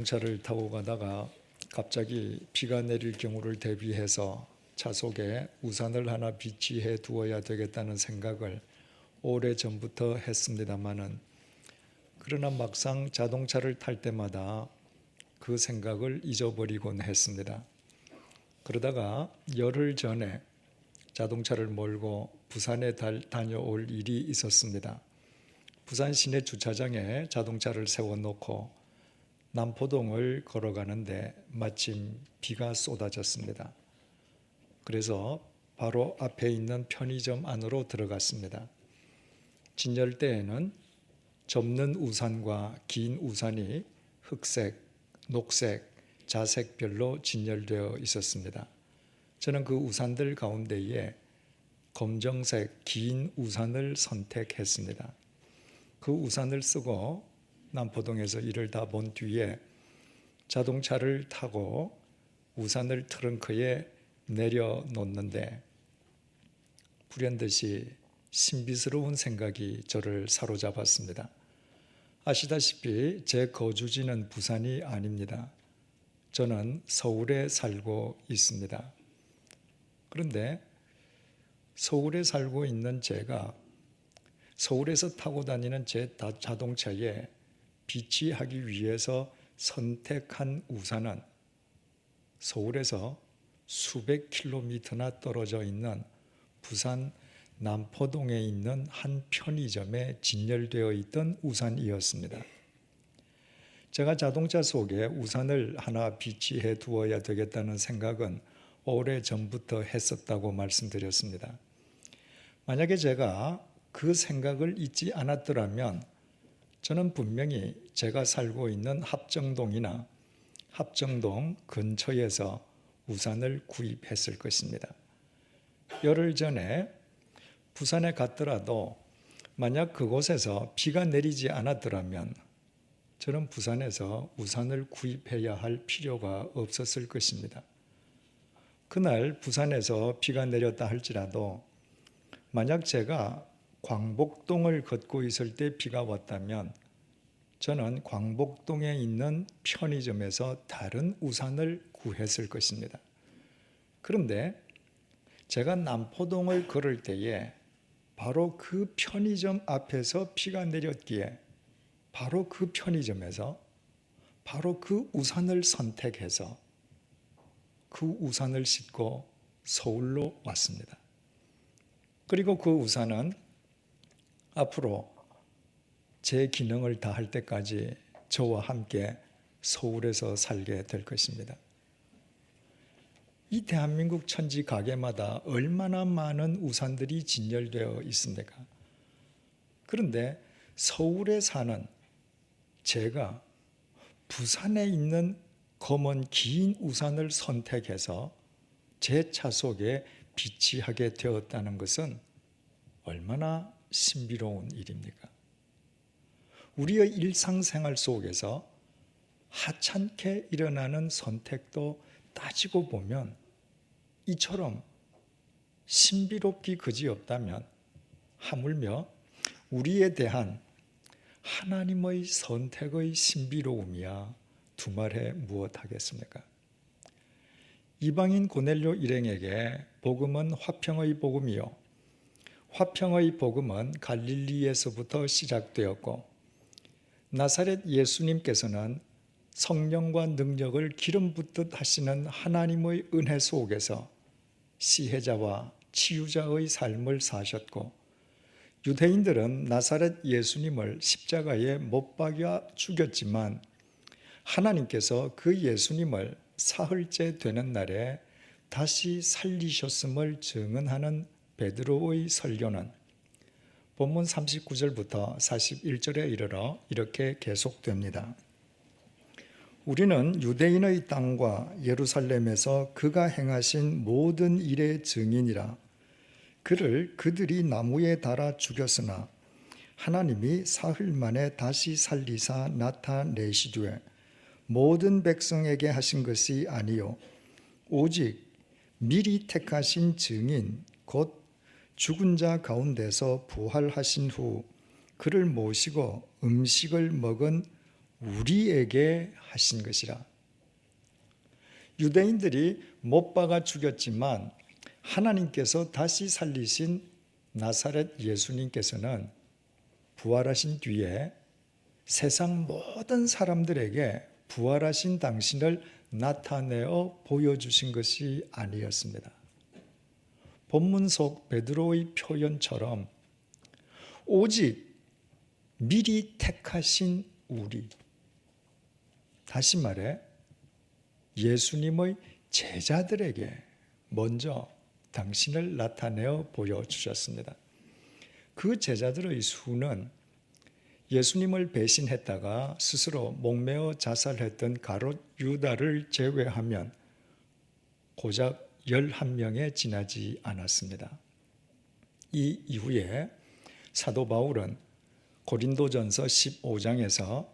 자동차를 타고 가다가 갑자기 비가 내릴 경우를 대비해서 차 속에 우산을 하나 비치해 두어야 되겠다는 생각을 오래전부터 했습니다마는 그러나 막상 자동차를 탈 때마다 그 생각을 잊어버리곤 했습니다. 그러다가 열흘 전에 자동차를 몰고 부산에 다녀올 일이 있었습니다. 부산 시내 주차장에 자동차를 세워놓고 남포동을 걸어가는데 마침 비가 쏟아졌습니다. 그래서 바로 앞에 있는 편의점 안으로 들어갔습니다. 진열대에는 접는 우산과 긴 우산이 흑색, 녹색, 자색별로 진열되어 있었습니다. 저는 그 우산들 가운데에 검정색 긴 우산을 선택했습니다. 그 우산을 쓰고 남포동에서 일을 다 본 뒤에 자동차를 타고 우산을 트렁크에 내려놓는데 불현듯이 신비스러운 생각이 저를 사로잡았습니다. 아시다시피 제 거주지는 부산이 아닙니다. 저는 서울에 살고 있습니다. 그런데 서울에 살고 있는 제가 서울에서 타고 다니는 제 자동차에 비치하기 위해서 선택한 우산은 서울에서 수백 킬로미터나 떨어져 있는 부산 남포동에 있는 한 편의점에 진열되어 있던 우산이었습니다. 제가 자동차 속에 우산을 하나 비치해 두어야 되겠다는 생각은 오래전부터 했었다고 말씀드렸습니다. 만약에 제가 그 생각을 잊지 않았더라면 저는 분명히 제가 살고 있는 합정동이나 합정동 근처에서 우산을 구입했을 것입니다. 열흘 전에 부산에 갔더라도 만약 그곳에서 비가 내리지 않았더라면 저는 부산에서 우산을 구입해야 할 필요가 없었을 것입니다. 그날 부산에서 비가 내렸다 할지라도 만약 제가 광복동을 걷고 있을 때 비가 왔다면 저는 광복동에 있는 편의점에서 다른 우산을 구했을 것입니다. 그런데 제가 남포동을 걸을 때에 바로 그 편의점 앞에서 비가 내렸기에 바로 그 편의점에서 바로 그 우산을 선택해서 그 우산을 싣고 서울로 왔습니다. 그리고 그 우산은 앞으로 제 기능을 다할 때까지 저와 함께 서울에서 살게 될 것입니다. 이 대한민국 천지 가게마다 얼마나 많은 우산들이 진열되어 있습니까? 그런데 서울에 사는 제가 부산에 있는 검은 긴 우산을 선택해서 제 차 속에 비치하게 되었다는 것은 얼마나 신비로운 일입니까? 우리의 일상생활 속에서 하찮게 일어나는 선택도 따지고 보면 이처럼 신비롭기 그지없다면 하물며 우리에 대한 하나님의 선택의 신비로움이야 두말해 무엇하겠습니까? 이방인 고넬료 일행에게 복음은 화평의 복음이요 화평의 복음은 갈릴리에서부터 시작되었고 나사렛 예수님께서는 성령과 능력을 기름 붓듯 하시는 하나님의 은혜 속에서 시혜자와 치유자의 삶을 사셨고 유대인들은 나사렛 예수님을 십자가에 못 박아 죽였지만 하나님께서 그 예수님을 사흘째 되는 날에 다시 살리셨음을 증언하는 베드로의 설교는 본문 39절부터 41절에 이르러 이렇게 계속됩니다. 우리는 유대인의 땅과 예루살렘에서 그가 행하신 모든 일의 증인이라. 그를 그들이 나무에 달아 죽였으나 하나님이 사흘 만에 다시 살리사 나타내시되 모든 백성에게 하신 것이 아니요 오직 미리 택하신 증인 곧 죽은 자 가운데서 부활하신 후 그를 모시고 음식을 먹은 우리에게 하신 것이라. 유대인들이 못 박아 죽였지만 하나님께서 다시 살리신 나사렛 예수님께서는 부활하신 뒤에 세상 모든 사람들에게 부활하신 당신을 나타내어 보여주신 것이 아니었습니다. 본문 속 베드로의 표현처럼 오직 미리 택하신 우리, 다시 말해 예수님의 제자들에게 먼저 당신을 나타내어 보여주셨습니다. 그 제자들의 수는 예수님을 배신했다가 스스로 목매어 자살했던 가롯 유다를 제외하면 고작 11명에 지나지 않았습니다. 이 이후에 사도 바울은 고린도전서 15장에서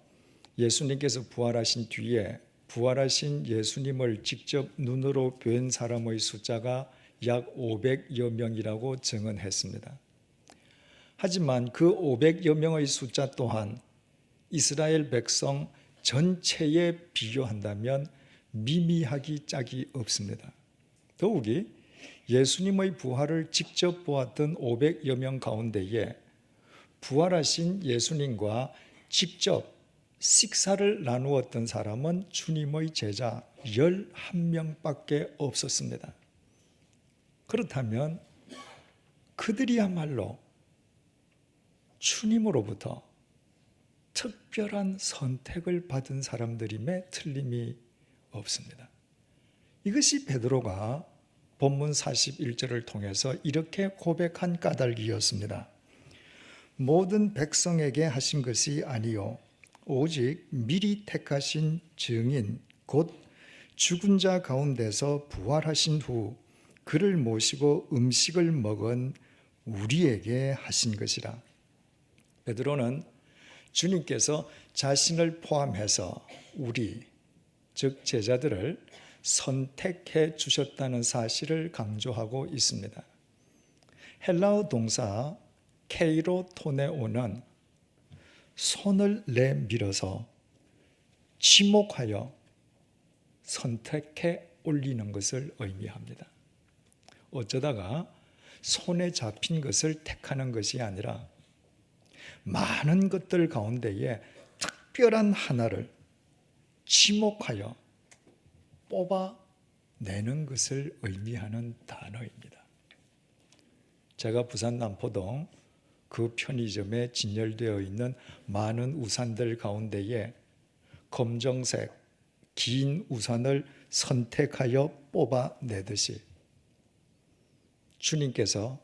예수님께서 부활하신 뒤에 부활하신 예수님을 직접 눈으로 뵌 사람의 숫자가 약 500여 명이라고 증언했습니다. 하지만 그 500여 명의 숫자 또한 이스라엘 백성 전체에 비교한다면 미미하기 짝이 없습니다. 더욱이 예수님의 부활을 직접 보았던 500여 명 가운데에 부활하신 예수님과 직접 식사를 나누었던 사람은 주님의 제자 11명밖에 없었습니다. 그렇다면 그들이야말로 주님으로부터 특별한 선택을 받은 사람들임에 틀림이 없습니다. 이것이 베드로가 본문 41절을 통해서 이렇게 고백한 까닭이었습니다. 모든 백성에게 하신 것이 아니요 오직 미리 택하신 증인 곧 죽은 자 가운데서 부활하신 후 그를 모시고 음식을 먹은 우리에게 하신 것이라. 베드로는 주님께서 자신을 포함해서 우리, 즉 제자들을 선택해 주셨다는 사실을 강조하고 있습니다. 헬라어 동사 케이로토네오는 손을 내밀어서 지목하여 선택해 올리는 것을 의미합니다. 어쩌다가 손에 잡힌 것을 택하는 것이 아니라 많은 것들 가운데에 특별한 하나를 지목하여 뽑아내는 것을 의미하는 단어입니다. 제가 부산 남포동 그 편의점에 진열되어 있는 많은 우산들 가운데에 검정색 긴 우산을 선택하여 뽑아내듯이 주님께서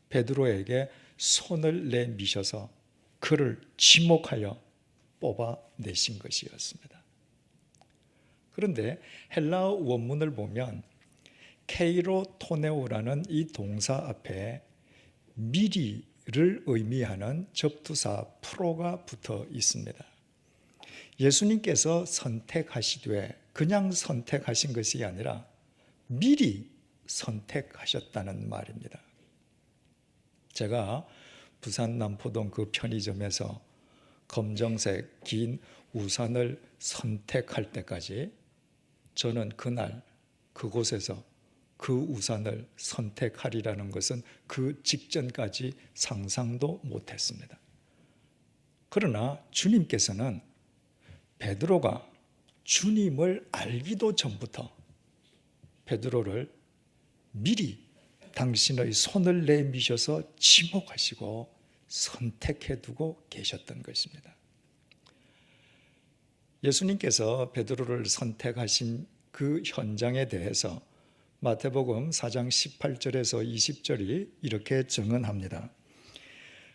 베드로에게 손을 내미셔서 그를 지목하여 뽑아내신 것이었습니다. 그런데 헬라어 원문을 보면 케이로토네오라는 이 동사 앞에 미리를 의미하는 접두사 프로가 붙어 있습니다. 예수님께서 선택하시되 그냥 선택하신 것이 아니라 미리 선택하셨다는 말입니다. 제가 부산 남포동 그 편의점에서 검정색 긴 우산을 선택할 때까지 저는 그날 그곳에서 그 우산을 선택하리라는 것은 그 직전까지 상상도 못했습니다. 그러나 주님께서는 베드로가 주님을 알기도 전부터 베드로를 미리 당신의 손을 내미셔서 지목하시고 선택해 두고 계셨던 것입니다. 예수님께서 베드로를 선택하신 그 현장에 대해서 마태복음 4장 18절에서 20절이 이렇게 증언합니다.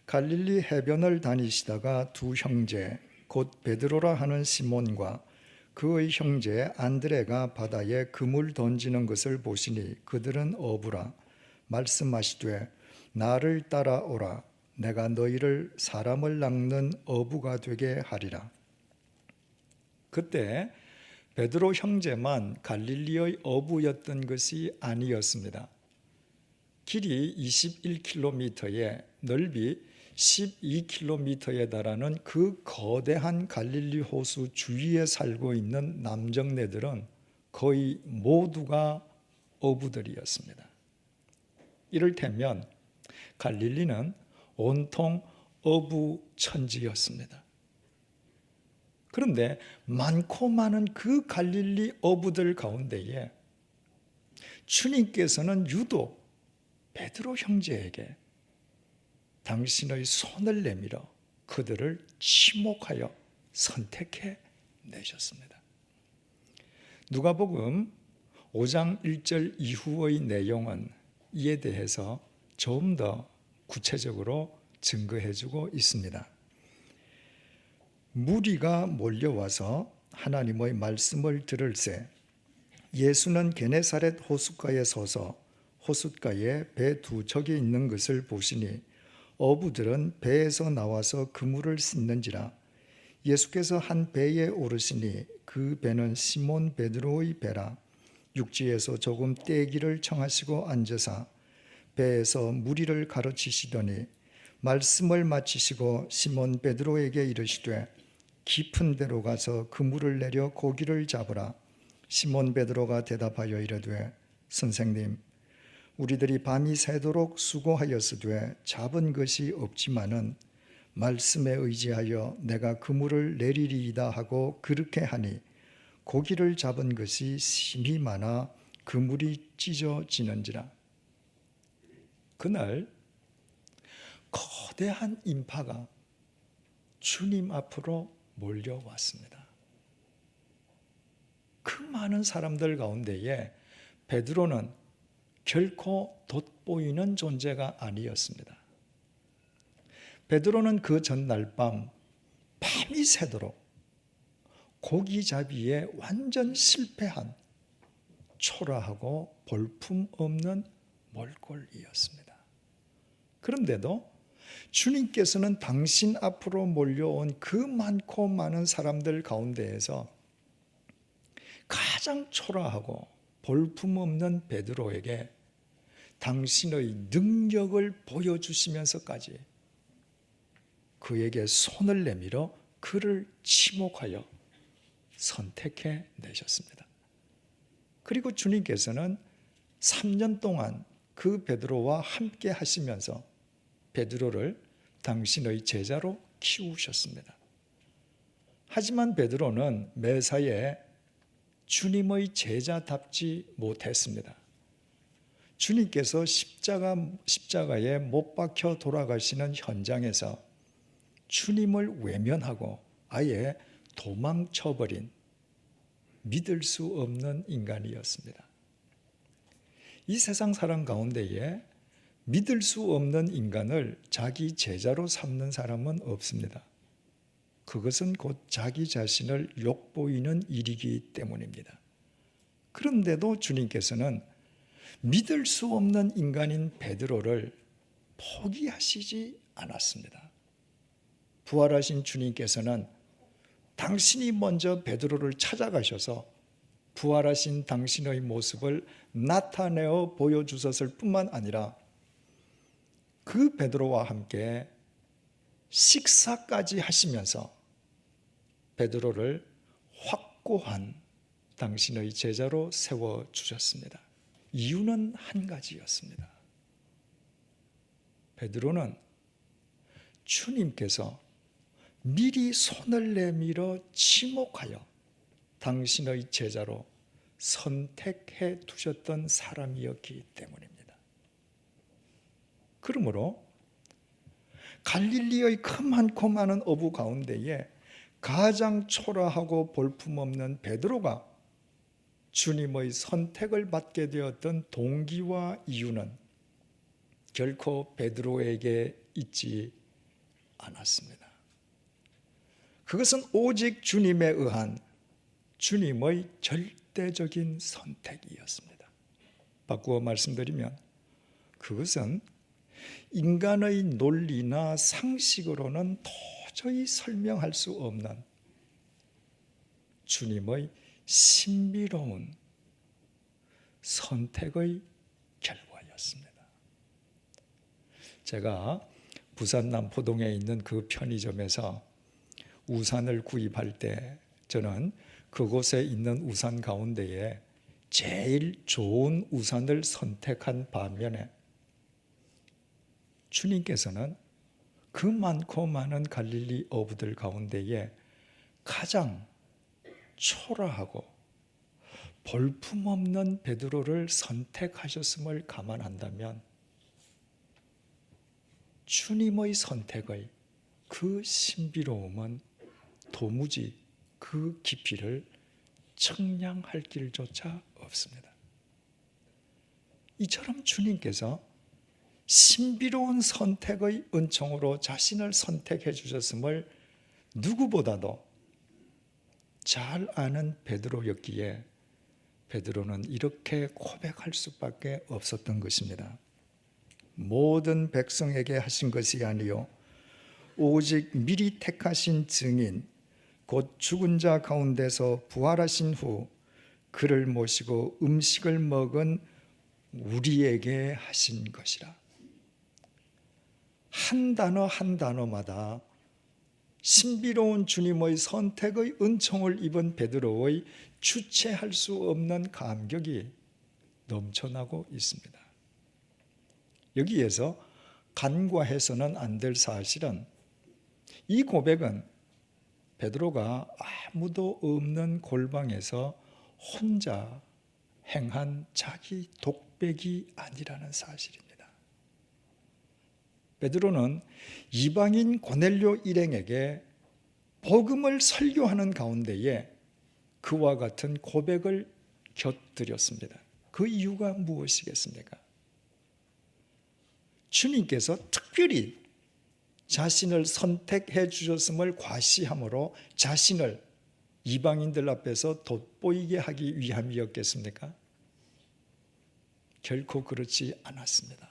갈릴리 해변을 다니시다가 두 형제 곧 베드로라 하는 시몬과 그의 형제 안드레가 바다에 그물 던지는 것을 보시니 그들은 어부라 말씀하시되 나를 따라오라 내가 너희를 사람을 낚는 어부가 되게 하리라. 그때 베드로 형제만 갈릴리의 어부였던 것이 아니었습니다. 길이 21km에 넓이 12km에 달하는 그 거대한 갈릴리 호수 주위에 살고 있는 남정네들은 거의 모두가 어부들이었습니다. 이를테면 갈릴리는 온통 어부 천지였습니다. 그런데 많고 많은 그 갈릴리 어부들 가운데에 주님께서는 유독 베드로 형제에게 당신의 손을 내밀어 그들을 지목하여 선택해 내셨습니다. 누가복음 5장 1절 이후의 내용은 이에 대해서 좀 더 구체적으로 증거해주고 있습니다. 무리가 몰려와서 하나님의 말씀을 들을새 예수는 게네사렛 호숫가에 서서 호숫가에 배 두 척이 있는 것을 보시니 어부들은 배에서 나와서 그물을 씻는지라. 예수께서 한 배에 오르시니 그 배는 시몬 베드로의 배라. 육지에서 조금 떼기를 청하시고 앉으사 배에서 무리를 가르치시더니 말씀을 마치시고 시몬 베드로에게 이르시되 깊은 데로 가서 그물을 내려 고기를 잡으라. 시몬 베드로가 대답하여 이르되 선생님, 우리들이 밤이 새도록 수고하였으되 잡은 것이 없지만은 말씀에 의지하여 내가 그물을 내리리이다 하고 그렇게 하니 고기를 잡은 것이 심히 많아 그물이 찢어지는지라. 그날 거대한 인파가 주님 앞으로 몰려왔습니다. 그 많은 사람들 가운데에 베드로는 결코 돋보이는 존재가 아니었습니다. 베드로는 그 전날 밤이 새도록 고기잡이에 완전 실패한 초라하고 볼품없는 몰골이었습니다. 그런데도 주님께서는 당신 앞으로 몰려온 그 많고 많은 사람들 가운데에서 가장 초라하고 볼품없는 베드로에게 당신의 능력을 보여주시면서까지 그에게 손을 내밀어 그를 지목하여 선택해 내셨습니다. 그리고 주님께서는 3년 동안 그 베드로와 함께 하시면서 베드로를 당신의 제자로 키우셨습니다. 하지만 베드로는 매사에 주님의 제자답지 못했습니다. 주님께서 십자가에 못 박혀 돌아가시는 현장에서 주님을 외면하고 아예 도망쳐버린 믿을 수 없는 인간이었습니다. 이 세상 사람 가운데에 믿을 수 없는 인간을 자기 제자로 삼는 사람은 없습니다. 그것은 곧 자기 자신을 욕보이는 일이기 때문입니다. 그런데도 주님께서는 믿을 수 없는 인간인 베드로를 포기하시지 않았습니다. 부활하신 주님께서는 당신이 먼저 베드로를 찾아가셔서 부활하신 당신의 모습을 나타내어 보여주셨을 뿐만 아니라 그 베드로와 함께 식사까지 하시면서 베드로를 확고한 당신의 제자로 세워주셨습니다. 이유는 한 가지였습니다. 베드로는 주님께서 미리 손을 내밀어 지목하여 당신의 제자로 선택해 두셨던 사람이었기 때문입니다. 그러므로 갈릴리의 그 많고 많은 어부 가운데에 가장 초라하고 볼품없는 베드로가 주님의 선택을 받게 되었던 동기와 이유는 결코 베드로에게 있지 않았습니다. 그것은 오직 주님에 의한 주님의 절대적인 선택이었습니다. 바꾸어 말씀드리면 그것은 인간의 논리나 상식으로는 도저히 설명할 수 없는 주님의 신비로운 선택의 결과였습니다. 제가 부산 남포동에 있는 그 편의점에서 우산을 구입할 때 저는 그곳에 있는 우산 가운데에 제일 좋은 우산을 선택한 반면에 주님께서는 그 많고 많은 갈릴리 어부들 가운데에 가장 초라하고 볼품없는 베드로를 선택하셨음을 감안한다면 주님의 선택의 그 신비로움은 도무지 그 깊이를 측량할 길조차 없습니다. 이처럼 주님께서 신비로운 선택의 은총으로 자신을 선택해 주셨음을 누구보다도 잘 아는 베드로였기에 베드로는 이렇게 고백할 수밖에 없었던 것입니다. 모든 백성에게 하신 것이 아니요 오직 미리 택하신 증인 곧 죽은 자 가운데서 부활하신 후 그를 모시고 음식을 먹은 우리에게 하신 것이라. 한 단어 한 단어마다 신비로운 주님의 선택의 은총을 입은 베드로의 주체할 수 없는 감격이 넘쳐나고 있습니다. 여기에서 간과해서는 안 될 사실은 이 고백은 베드로가 아무도 없는 골방에서 혼자 행한 자기 독백이 아니라는 사실입니다. 베드로는 이방인 고넬료 일행에게 복음을 설교하는 가운데에 그와 같은 고백을 곁들였습니다. 그 이유가 무엇이겠습니까? 주님께서 특별히 자신을 선택해 주셨음을 과시함으로 자신을 이방인들 앞에서 돋보이게 하기 위함이었겠습니까? 결코 그렇지 않았습니다.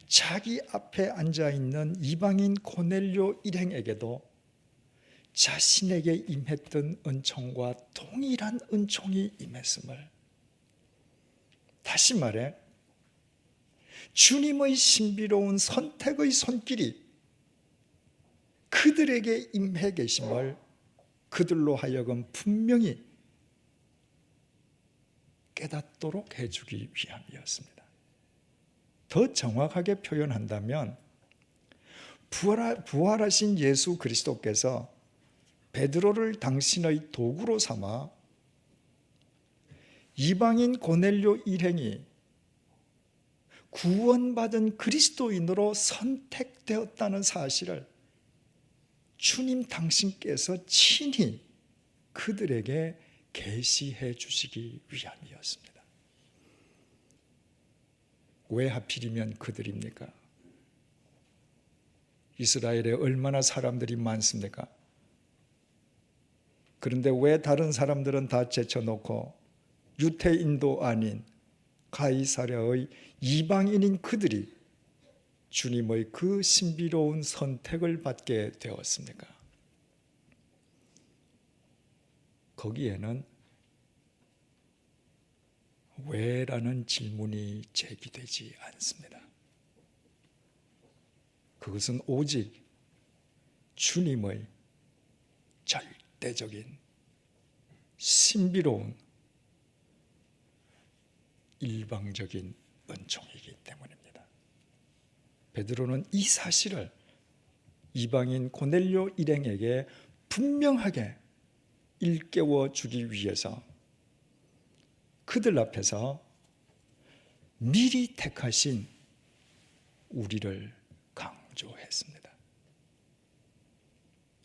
자기 앞에 앉아있는 이방인 고넬료 일행에게도 자신에게 임했던 은총과 동일한 은총이 임했음을, 다시 말해 주님의 신비로운 선택의 손길이 그들에게 임해 계심을 그들로 하여금 분명히 깨닫도록 해주기 위함이었습니다. 더 정확하게 표현한다면 부활하신 예수 그리스도께서 베드로를 당신의 도구로 삼아 이방인 고넬료 일행이 구원받은 그리스도인으로 선택되었다는 사실을 주님 당신께서 친히 그들에게 계시해 주시기 위함이었습니다. 왜 하필이면 그들입니까? 이스라엘에 얼마나 사람들이 많습니까? 그런데 왜 다른 사람들은 다 제쳐놓고 유태인도 아닌 가이사랴의 이방인인 그들이 주님의 그 신비로운 선택을 받게 되었습니까? 거기에는 왜라는 질문이 제기되지 않습니다. 그것은 오직 주님의 절대적인 신비로운 일방적인 은총이기 때문입니다. 베드로는 이 사실을 이방인 고넬료 일행에게 분명하게 일깨워 주기 위해서 그들 앞에서 미리 택하신 우리를 강조했습니다.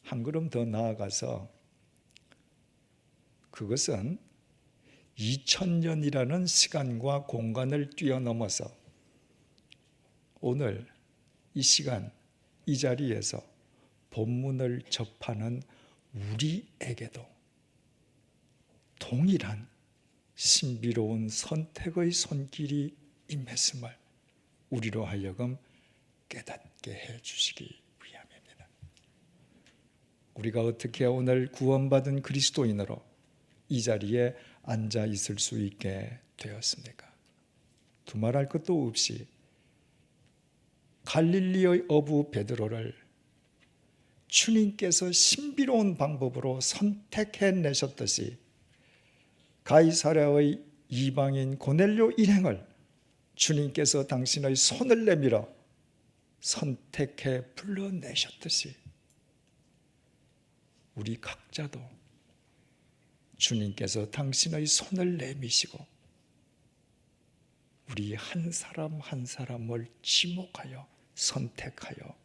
한 걸음 더 나아가서 그것은 2000년이라는 시간과 공간을 뛰어넘어서 오늘 이 시간 이 자리에서 본문을 접하는 우리에게도 동일한 신비로운 선택의 손길이 임했음을 우리로 하여금 깨닫게 해주시기 위함입니다. 우리가 어떻게 오늘 구원받은 그리스도인으로 이 자리에 앉아 있을 수 있게 되었습니까? 두말할 것도 없이 갈릴리의 어부 베드로를 주님께서 신비로운 방법으로 선택해내셨듯이 가이사랴의 이방인 고넬료 일행을 주님께서 당신의 손을 내밀어 선택해 불러내셨듯이 우리 각자도 주님께서 당신의 손을 내미시고 우리 한 사람 한 사람을 지목하여 선택하여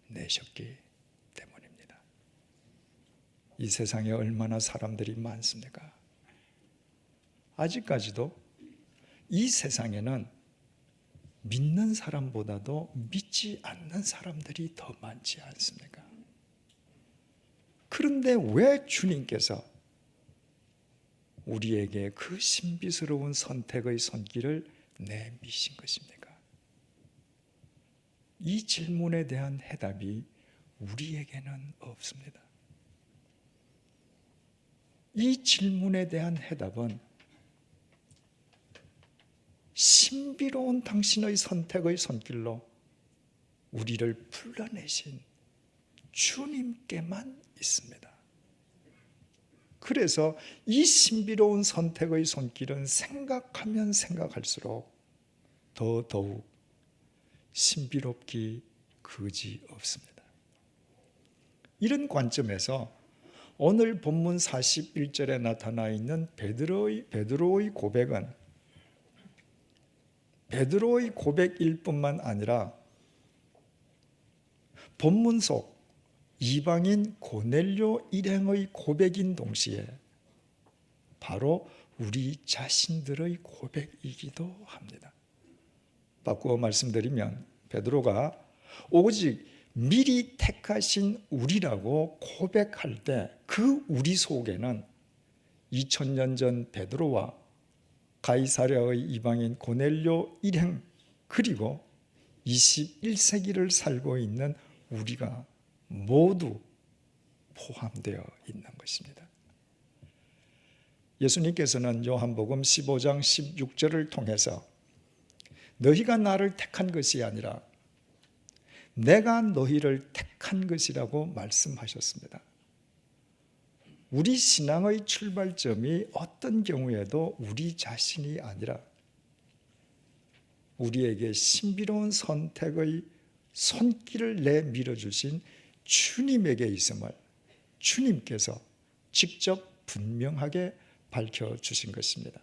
불러내셨기 때문입니다. 이 세상에 얼마나 사람들이 많습니까? 아직까지도 이 세상에는 믿는 사람보다도 믿지 않는 사람들이 더 많지 않습니까? 그런데 왜 주님께서 우리에게 그 신비스러운 선택의 손길을 내미신 것입니까? 이 질문에 대한 해답이 우리에게는 없습니다. 이 질문에 대한 해답은 신비로운 당신의 선택의 손길로 우리를 불러내신 주님께만 있습니다. 그래서 이 신비로운 선택의 손길은 생각하면 생각할수록 더더욱 신비롭기 그지없습니다. 이런 관점에서 오늘 본문 41절에 나타나 있는 베드로의 고백은 베드로의 고백일 뿐만 아니라 본문 속 이방인 고넬료 일행의 고백인 동시에 바로 우리 자신들의 고백이기도 합니다. 바꾸어 말씀드리면 베드로가 오직 미리 택하신 우리라고 고백할 때 그 우리 속에는 2000년 전 베드로와 가이사랴의 이방인 고넬료 일행 그리고 21세기를 살고 있는 우리가 모두 포함되어 있는 것입니다. 예수님께서는 요한복음 15장 16절을 통해서 너희가 나를 택한 것이 아니라 내가 너희를 택한 것이라고 말씀하셨습니다. 우리 신앙의 출발점이 어떤 경우에도 우리 자신이 아니라 우리에게 신비로운 선택의 손길을 내밀어 주신 주님에게 있음을 주님께서 직접 분명하게 밝혀주신 것입니다.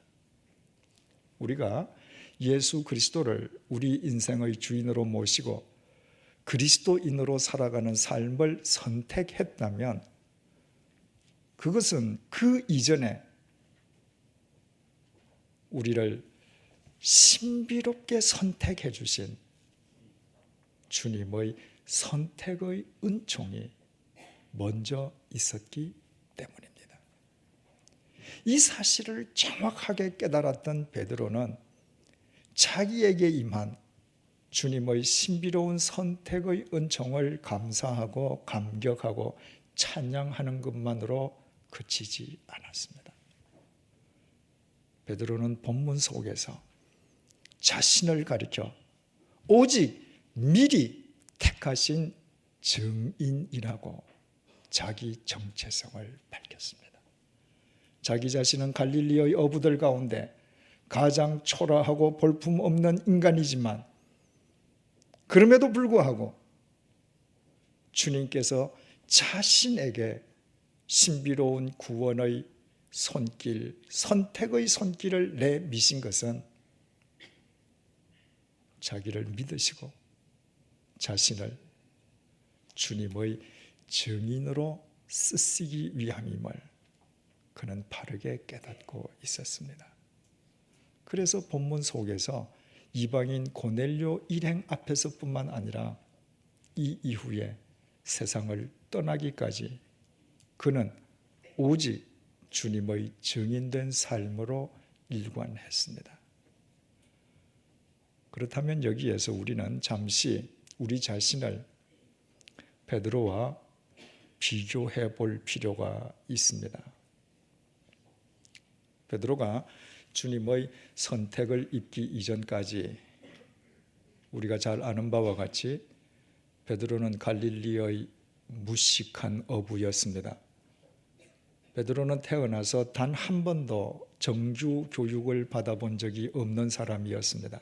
우리가 예수 그리스도를 우리 인생의 주인으로 모시고 그리스도인으로 살아가는 삶을 선택했다면 그것은 그 이전에 우리를 신비롭게 선택해 주신 주님의 선택의 은총이 먼저 있었기 때문입니다. 이 사실을 정확하게 깨달았던 베드로는 자기에게 임한 주님의 신비로운 선택의 은총을 감사하고 감격하고 찬양하는 것만으로 그치지 않았습니다. 베드로는 본문 속에서 자신을 가리켜 오직 미리 택하신 증인이라고 자기 정체성을 밝혔습니다. 자기 자신은 갈릴리의 어부들 가운데 가장 초라하고 볼품없는 인간이지만 그럼에도 불구하고 주님께서 자신에게 신비로운 구원의 손길, 선택의 손길을 내미신 것은 자기를 믿으시고 자신을 주님의 증인으로 쓰시기 위함임을 그는 바르게 깨닫고 있었습니다. 그래서 본문 속에서 이방인 고넬료 일행 앞에서뿐만 아니라 이 이후에 세상을 떠나기까지 그는 오직 주님의 증인된 삶으로 일관했습니다. 그렇다면 여기에서 우리는 잠시 우리 자신을 베드로와 비교해 볼 필요가 있습니다. 베드로가 주님의 선택을 입기 이전까지 우리가 잘 아는 바와 같이 베드로는 갈릴리의 무식한 어부였습니다. 베드로는 태어나서 단 한 번도 정규 교육을 받아본 적이 없는 사람이었습니다.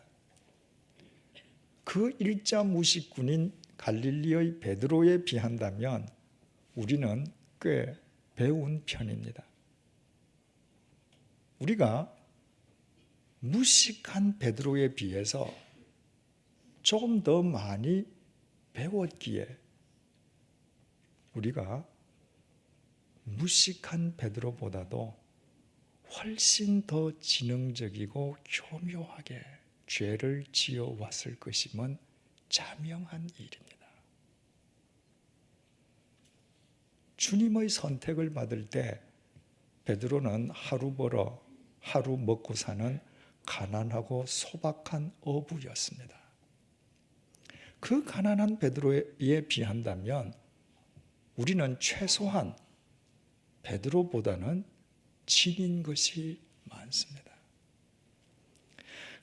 그 일자 무식꾼인 갈릴리의 베드로에 비한다면 우리는 꽤 배운 편입니다. 우리가 무식한 베드로에 비해서 조금 더 많이 배웠기에 우리가 무식한 베드로보다도 훨씬 더 지능적이고 교묘하게 죄를 지어왔을 것임은 자명한 일입니다. 주님의 선택을 받을 때 베드로는 하루 벌어 하루 먹고 사는 가난하고 소박한 어부였습니다. 그 가난한 베드로에 비한다면 우리는 최소한 베드로보다는 지닌 것이 많습니다.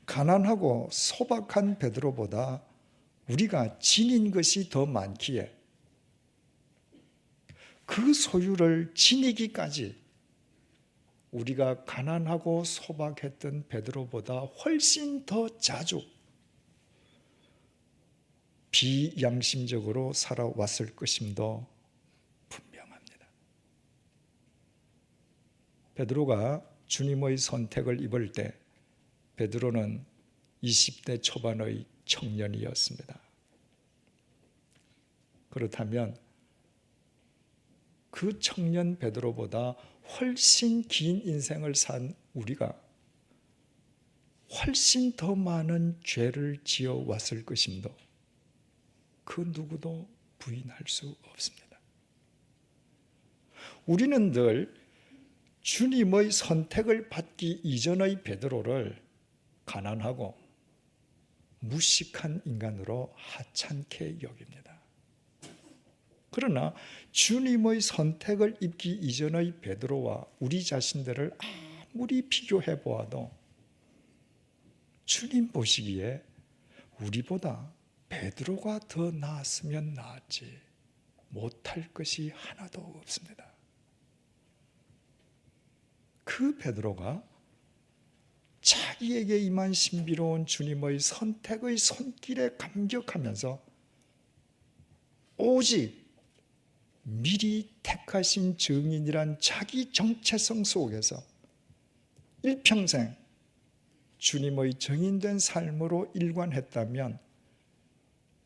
가난하고 소박한 베드로보다 우리가 지닌 것이 더 많기에 그 소유를 지니기까지 우리가 가난하고 소박했던 베드로보다 훨씬 더 자주 비양심적으로 살아왔을 것임도 분명합니다. 베드로가 주님의 선택을 입을 때 베드로는 20대 초반의 청년이었습니다. 그렇다면 그 청년 베드로보다 훨씬 긴 인생을 산 우리가 훨씬 더 많은 죄를 지어왔을 것임도 그 누구도 부인할 수 없습니다. 우리는 늘 주님의 선택을 받기 이전의 베드로를 가난하고 무식한 인간으로 하찮게 여깁니다. 그러나 주님의 선택을 입기 이전의 베드로와 우리 자신들을 아무리 비교해 보아도 주님 보시기에 우리보다 베드로가 더 나았으면 나았지 못할 것이 하나도 없습니다. 그 베드로가 자기에게 임한 신비로운 주님의 선택의 손길에 감격하면서 오직 미리 택하신 증인이란 자기 정체성 속에서 일평생 주님의 증인된 삶으로 일관했다면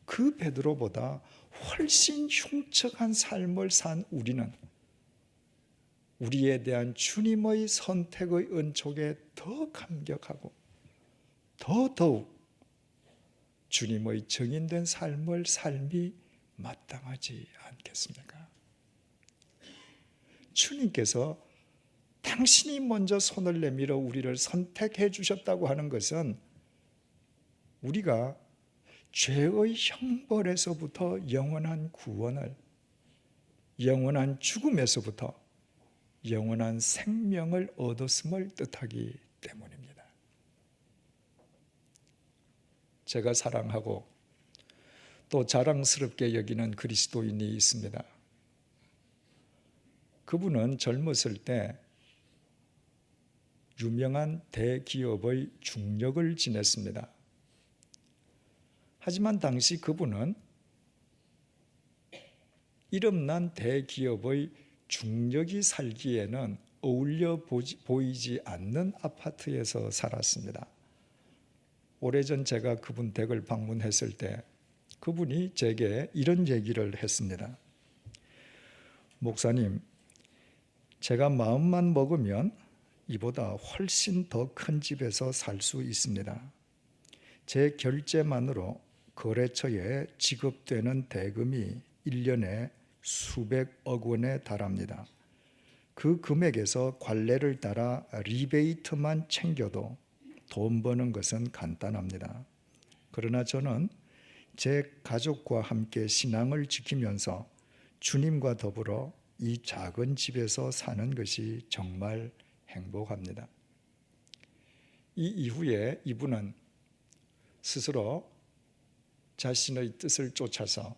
그 베드로보다 훨씬 흉측한 삶을 산 우리는 우리에 대한 주님의 선택의 은총에 더 감격하고 더더욱 주님의 증인된 삶을 삶이 마땅하지 않겠습니까? 주님께서 당신이 먼저 손을 내밀어 우리를 선택해 주셨다고 하는 것은 우리가 죄의 형벌에서부터 영원한 구원을, 영원한 죽음에서부터 영원한 생명을 얻었음을 뜻하기 때문입니다. 제가 사랑하고 또 자랑스럽게 여기는 그리스도인이 있습니다. 그분은 젊었을 때 유명한 대기업의 중력을 지냈습니다. 하지만 당시 그분은 이름난 대기업의 중력이 살기에는 어울려 보이지 않는 아파트에서 살았습니다. 오래전 제가 그분 댁을 방문했을 때 그분이 제게 이런 얘기를 했습니다. 목사님, 제가 마음만 먹으면 이보다 훨씬 더 큰 집에서 살 수 있습니다. 제 결제만으로 거래처에 지급되는 대금이 1년에 수백억 원에 달합니다. 그 금액에서 관례를 따라 리베이트만 챙겨도 돈 버는 것은 간단합니다. 그러나 저는 제 가족과 함께 신앙을 지키면서 주님과 더불어 이 작은 집에서 사는 것이 정말 행복합니다. 이 이후에 이분은 스스로 자신의 뜻을 쫓아서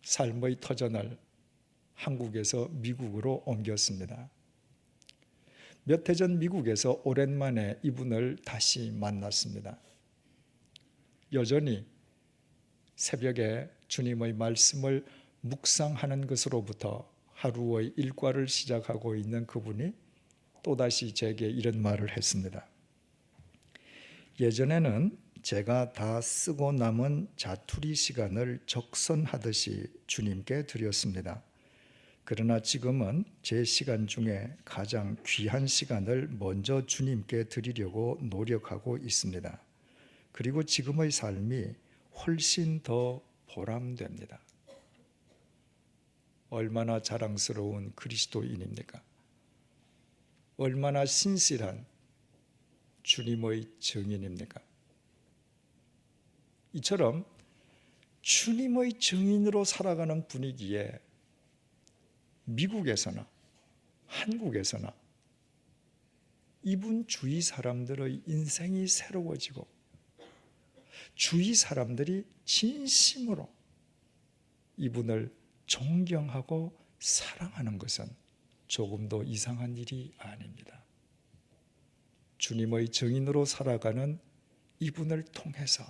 삶의 터전을 한국에서 미국으로 옮겼습니다. 몇 해 전 미국에서 오랜만에 이분을 다시 만났습니다. 여전히 새벽에 주님의 말씀을 묵상하는 것으로부터 하루의 일과를 시작하고 있는 그분이 또다시 제게 이런 말을 했습니다. 예전에는 제가 다 쓰고 남은 자투리 시간을 적선하듯이 주님께 드렸습니다. 그러나 지금은 제 시간 중에 가장 귀한 시간을 먼저 주님께 드리려고 노력하고 있습니다. 그리고 지금의 삶이 훨씬 더 보람됩니다. 얼마나 자랑스러운 그리스도인입니까? 얼마나 신실한 주님의 증인입니까? 이처럼 주님의 증인으로 살아가는 분위기에 미국에서나 한국에서나 이분 주위 사람들의 인생이 새로워지고 주위 사람들이 진심으로 이분을 존경하고 사랑하는 것은 조금도 이상한 일이 아닙니다. 주님의 증인으로 살아가는 이분을 통해서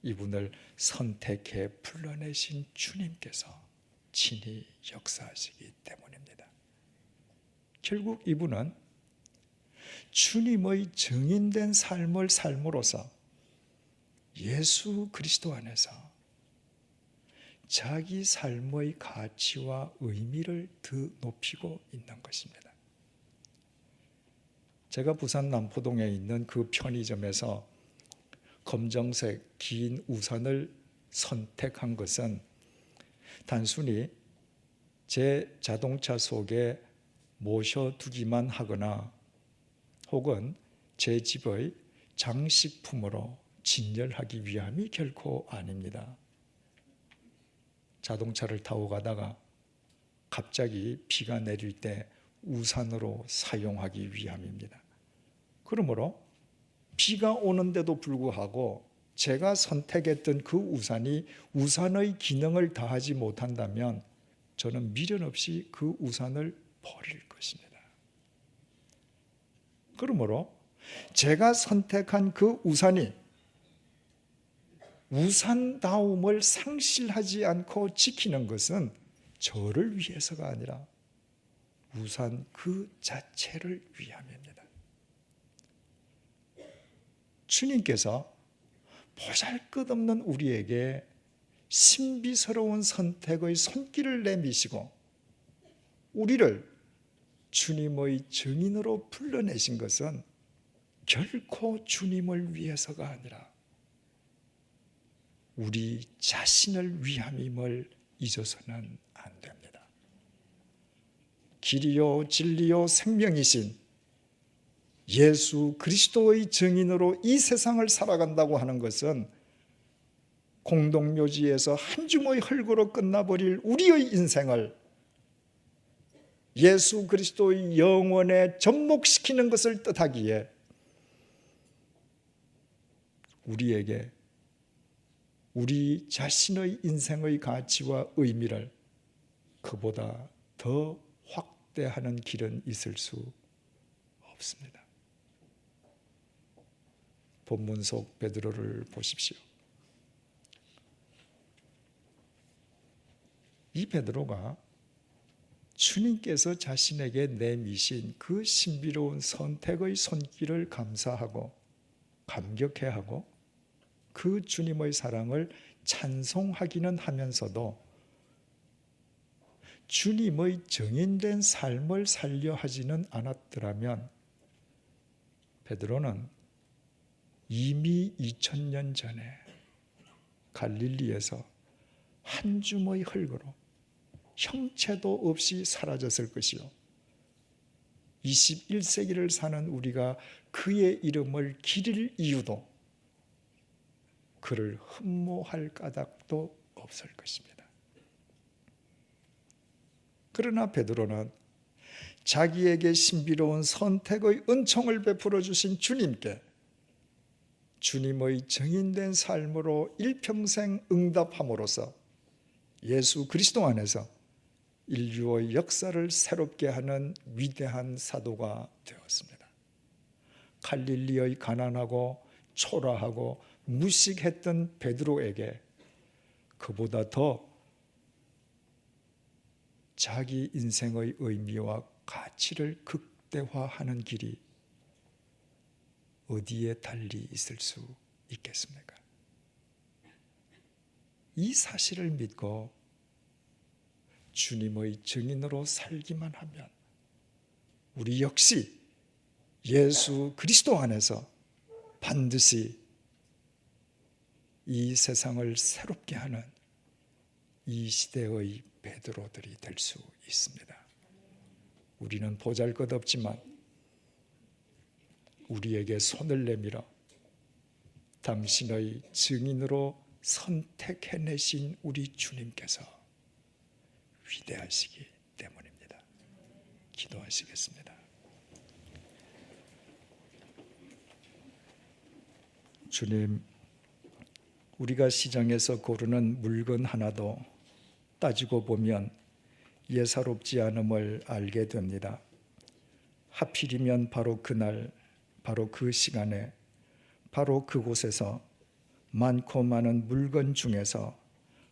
이분을 선택해 불러내신 주님께서 친히 역사하시기 때문입니다. 결국 이분은 주님의 증인된 삶을 삶으로써 예수 그리스도 안에서 자기 삶의 가치와 의미를 더 높이고 있는 것입니다. 제가 부산 남포동에 있는 그 편의점에서 검정색 긴 우산을 선택한 것은 단순히 제 자동차 속에 모셔두기만 하거나 혹은 제 집의 장식품으로 진열하기 위함이 결코 아닙니다. 자동차를 타고 가다가 갑자기 비가 내릴 때 우산으로 사용하기 위함입니다. 그러므로 비가 오는데도 불구하고 제가 선택했던 그 우산이 우산의 기능을 다하지 못한다면 저는 미련 없이 그 우산을 버릴 것입니다. 그러므로 제가 선택한 그 우산이 우산다움을 상실하지 않고 지키는 것은 저를 위해서가 아니라 우산 그 자체를 위함입니다. 주님께서 보잘것없는 우리에게 신비스러운 선택의 손길을 내미시고 우리를 주님의 증인으로 불러내신 것은 결코 주님을 위해서가 아니라 우리 자신을 위함임을 잊어서는 안 됩니다. 길이요 진리요 생명이신 예수 그리스도의 증인으로 이 세상을 살아간다고 하는 것은 공동묘지에서 한 줌의 흙으로 끝나버릴 우리의 인생을 예수 그리스도의 영원에 접목시키는 것을 뜻하기에 우리에게 우리 자신의 인생의 가치와 의미를 그보다 더 확대하는 길은 있을 수 없습니다. 본문 속 베드로를 보십시오. 이 베드로가 주님께서 자신에게 내미신 그 신비로운 선택의 손길을 감사하고 감격해하고 그 주님의 사랑을 찬송하기는 하면서도 주님의 증인된 삶을 살려 하지는 않았더라면 베드로는 이미 2000년 전에 갈릴리에서 한 줌의 흙으로 형체도 없이 사라졌을 것이요 21세기를 사는 우리가 그의 이름을 기릴 이유도 그를 흠모할 까닭도 없을 것입니다. 그러나 베드로는 자기에게 신비로운 선택의 은총을 베풀어 주신 주님께 주님의 증인된 삶으로 일평생 응답함으로써 예수 그리스도 안에서 인류의 역사를 새롭게 하는 위대한 사도가 되었습니다. 갈릴리의 가난하고 초라하고 무식했던 베드로에게 그보다 더 자기 인생의 의미와 가치를 극대화하는 길이 어디에 달리 있을 수 있겠습니까? 이 사실을 믿고 주님의 증인으로 살기만 하면 우리 역시 예수 그리스도 안에서 반드시 이 세상을 새롭게 하는 이 시대의 베드로들이 될 수 있습니다. 우리는 보잘것없지만 우리에게 손을 내밀어 당신의 증인으로 선택해내신 우리 주님께서 위대하시기 때문입니다. 기도하시겠습니다. 주님, 우리가 시장에서 고르는 물건 하나도 따지고 보면 예사롭지 않음을 알게 됩니다. 하필이면 바로 그날, 바로 그 시간에, 바로 그곳에서 많고 많은 물건 중에서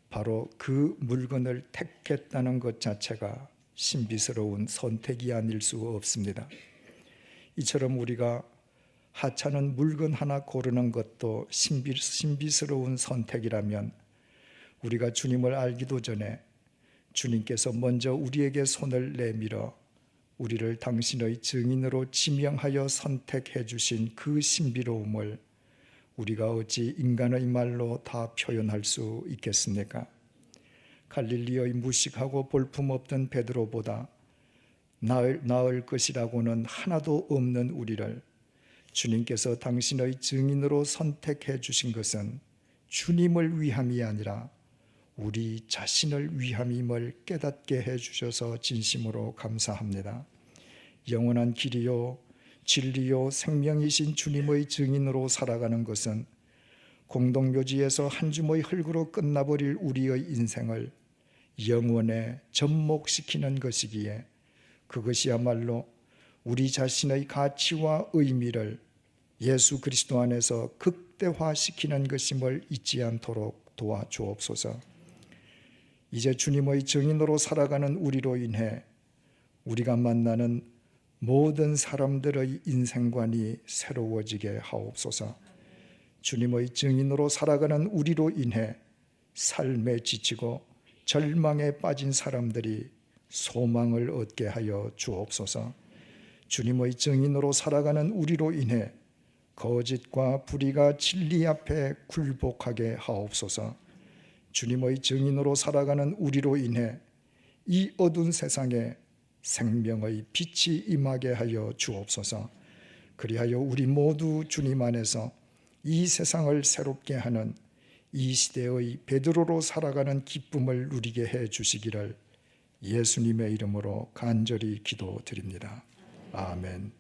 바로 그 물건을 택했다는 것 자체가 신비스러운 선택이 아닐 수 없습니다. 이처럼 우리가 하찮은 물건 하나 고르는 것도 신비스러운 선택이라면 우리가 주님을 알기도 전에 주님께서 먼저 우리에게 손을 내밀어 우리를 당신의 증인으로 지명하여 선택해 주신 그 신비로움을 우리가 어찌 인간의 말로 다 표현할 수 있겠습니까? 갈릴리의 무식하고 볼품없던 베드로보다 나을 것이라고는 하나도 없는 우리를 주님께서 당신의 증인으로 선택해 주신 것은 주님을 위함이 아니라 우리 자신을 위함임을 깨닫게 해주셔서 진심으로 감사합니다. 영원한 길이요 진리요 생명이신 주님의 증인으로 살아가는 것은 공동묘지에서 한 줌의 흙으로 끝나버릴 우리의 인생을 영원에 접목시키는 것이기에 그것이야말로 우리 자신의 가치와 의미를 예수 그리스도 안에서 극대화시키는 것임을 잊지 않도록 도와주옵소서. 이제 주님의 증인으로 살아가는 우리로 인해 우리가 만나는 모든 사람들의 인생관이 새로워지게 하옵소서. 주님의 증인으로 살아가는 우리로 인해 삶에 지치고 절망에 빠진 사람들이 소망을 얻게 하여 주옵소서. 주님의 증인으로 살아가는 우리로 인해 거짓과 불의가 진리 앞에 굴복하게 하옵소서. 주님의 증인으로 살아가는 우리로 인해 이 어두운 세상에 생명의 빛이 임하게 하여 주옵소서. 그리하여 우리 모두 주님 안에서 이 세상을 새롭게 하는 이 시대의 베드로로 살아가는 기쁨을 누리게 해 주시기를 예수님의 이름으로 간절히 기도드립니다. 아멘.